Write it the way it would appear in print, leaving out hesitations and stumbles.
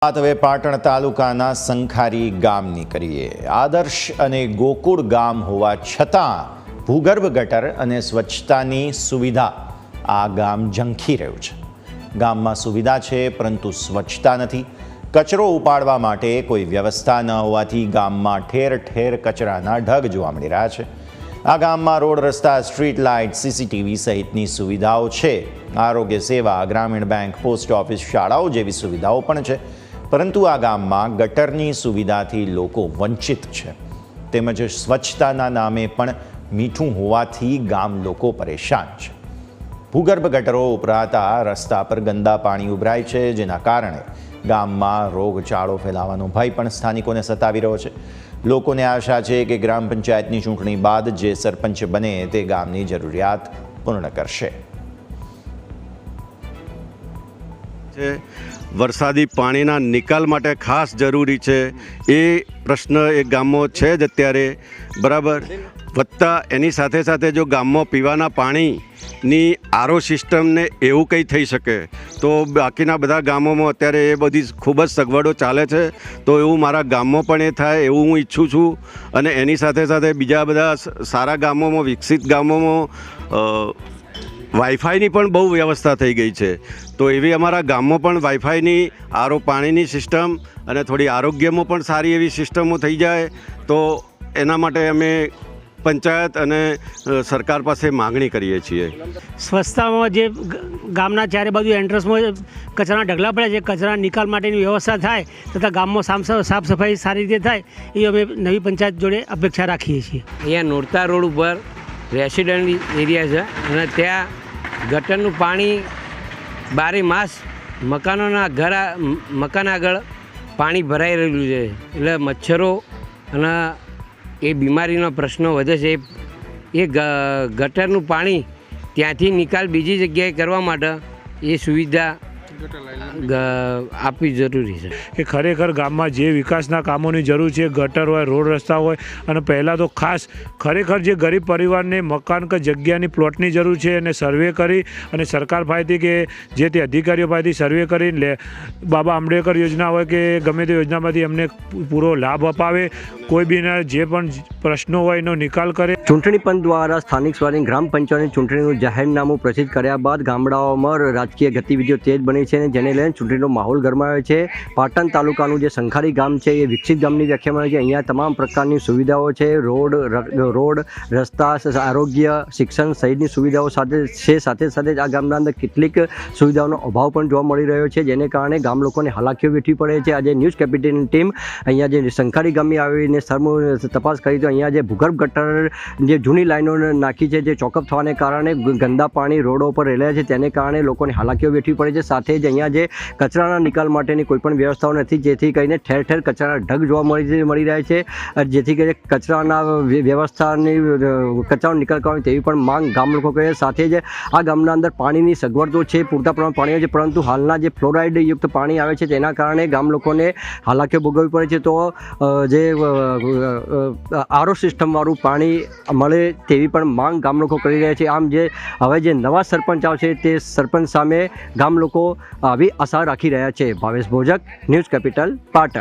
વાત હવે પાટણ તાલુકાના સંખારી ગામની કરીએ। આદર્શ અને ગોકુળ ગામ હોવા છતાં ભૂગર્ભ ગટર અને સ્વચ્છતાની સુવિધા આ ગામ ઝંખી રહ્યું છે। ગામમાં સુવિધા છે પરંતુ સ્વચ્છતા નથી। કચરો ઉપાડવા માટે કોઈ વ્યવસ્થા ન હોવાથી ગામમાં ઠેર ઠેર કચરાના ઢગ જોવા મળી રહ્યા છે। આ ગામમાં રોડ, રસ્તા, સ્ટ્રીટ લાઇટ, સીસીટીવી સહિતની સુવિધાઓ છે। આરોગ્ય સેવા, ગ્રામીણ બેંક, પોસ્ટ ઓફિસ, શાળાઓ જેવી સુવિધાઓ પણ છે, પરંતુ આ ગામમાં ગટરની સુવિધાથી લોકો વંચિત છે। તેમજ સ્વચ્છતાના નામે પણ મીઠું હોવાથી ગામ લોકો પરેશાન છે। ભૂગર્ભ ગટરો ઉભરાતા રસ્તા પર ગંદા પાણી ઉભરાય છે, જેના કારણે ગામમાં રોગચાળો ફેલાવાનો ભય પણ સ્થાનિકોને સતાવી રહ્યો છે। લોકોને આશા છે કે ગ્રામ પંચાયતની ચૂંટણી બાદ જે સરપંચ બને તે ગામની જરૂરિયાત પૂર્ણ કરશે। વરસાદી પાણીના નિકાલ માટે ખાસ જરૂરી છે એ પ્રશ્ન એ ગામમાં છે જ અત્યારે, બરાબર। વત્તા એની સાથે સાથે જો ગામમાં પીવાના પાણીની આરો સિસ્ટમને એવું કંઈ થઈ શકે તો બાકીના બધા ગામોમાં અત્યારે એ બધી ખૂબ જ સગવડો ચાલે છે, તો એવું મારા ગામમાં પણ એ થાય એવું હું ઈચ્છું છું। અને એની સાથે સાથે બીજા બધા સારા ગામોમાં, વિકસિત ગામોમાં વાઈફાઈની પણ બહુ વ્યવસ્થા થઈ ગઈ છે, તો એવી અમારા ગામમાં પણ વાઈફાઈની, આરો પાણીની સિસ્ટમ અને થોડી આરોગ્યમાં પણ સારી એવી સિસ્ટમો થઈ જાય તો એના માટે અમે પંચાયત અને સરકાર પાસે માગણી કરીએ છીએ। સ્વચ્છતામાં જે ગામના ચારે બાજુ એન્ટ્રન્સમાં કચરાના ઢગલા પડ્યા છે, કચરા નિકાલ માટેની વ્યવસ્થા થાય તથા ગામમાં સાફ સફાઈ સારી રીતે થાય એ અમે નવી પંચાયત જોડે અપેક્ષા રાખીએ છીએ। અહીંયા નોરતા રોડ ઉપર રેસિડેન્ટ એરિયા છે અને ત્યાં ગટરનું પાણી બારે માસ મકાન આગળ પાણી ભરાઈ રહેલું છે, એટલે મચ્છરો અને એ બીમારીનો પ્રશ્નો વધે છે। એ ગટરનું પાણી ત્યાંથી નિકાલ બીજી જગ્યાએ કરવા માટે એ સુવિધા આપવી જરૂરી છે કે ખરેખર ગામમાં જે વિકાસના કામોની જરૂર છે, ગટર હોય, રોડ રસ્તા હોય, અને પહેલાં તો ખાસ ખરેખર જે ગરીબ પરિવારને મકાન કે જગ્યાની પ્લોટની જરૂર છે અને સર્વે કરી અને સરકાર પાસેથી કે જે તે અધિકારીઓ પાસેથી સર્વે કરી બાબા આંબેડકર યોજના હોય કે ગમે તે યોજનામાંથી અમને પૂરો લાભ અપાવે। કોઈ બીના જે પણ પ્રશ્નો હોય એનો નિકાલ કરે। ચૂંટણી પંચ દ્વારા સ્થાનિક સ્વરાજ્યની ગ્રામ પંચાયતની ચૂંટણીનું જાહેરનામું પ્રસિદ્ધ કર્યા બાદ ગામડાઓમાં રાજકીય ગતિવિધિઓ તેજ બની છે અને જેને લઈને ચૂંટણીનો માહોલ ગરમાયો છે। પાટણ તાલુકાનું જે સંખારી ગામ છે એ વિકસિત ગામની વ્યાખ્યામાં આવે છે। અહીંયા તમામ પ્રકારની સુવિધાઓ છે, રોડ, રસ્તા, આરોગ્ય, શિક્ષણ સહિતની સુવિધાઓ સાથે સાથે જ આ ગામના અંદર કેટલીક સુવિધાઓનો અભાવ પણ જોવા મળી રહ્યો છે, જેને કારણે ગામ લોકોને હાલાકીઓ વેઠવી પડે છે। આજે ન્યૂઝ કેપિટલની ટીમ અહીંયા જે સંખારી ગામે આવીને તપાસ કરી તો અહીંયા જે ભૂગર્ભ ગટર જે જૂની લાઈનો નાખી છે, જે ચોકઅપ થવાને કારણે ગંદા પાણી રોડો પર રહેલા છે, તેને કારણે લોકોને હાલાકીઓ વેઠવી પડે છે। સાથે જ અહીંયા જે કચરાના નિકાલ માટેની કોઈ પણ વ્યવસ્થાઓ નથી, જેથી કરીને ઠેર ઠેર કચરાના ઢગ જોવા મળી રહ્યા છે, જેથી કરીને કચરાના વ્યવસ્થાની કચરાનો નિકાલ કરવાની તેવી પણ માંગ ગામ લોકો કરે છે। સાથે જ આ ગામના અંદર પાણીની સગવડ તો છે, પૂરતા પ્રમાણમાં પાણી છે, પરંતુ હાલના જે ફ્લોરાઇડ યુક્ત પાણી આવે છે તેના કારણે ગામ લોકોને હાલાકીઓ ભોગવવી પડે છે। તો જે આરો સિસ્ટમવાળું પાણી મળે તેવી પણ માંગ ગામ લોકો કરી રહ્યા છે। આમ જે હવે જે નવા સરપંચ આવશે તે સરપંચ સામે ગામ લોકો આવી આશા રાખી રહ્યા છે। Bhavesh Bhojak, news capital, Patan.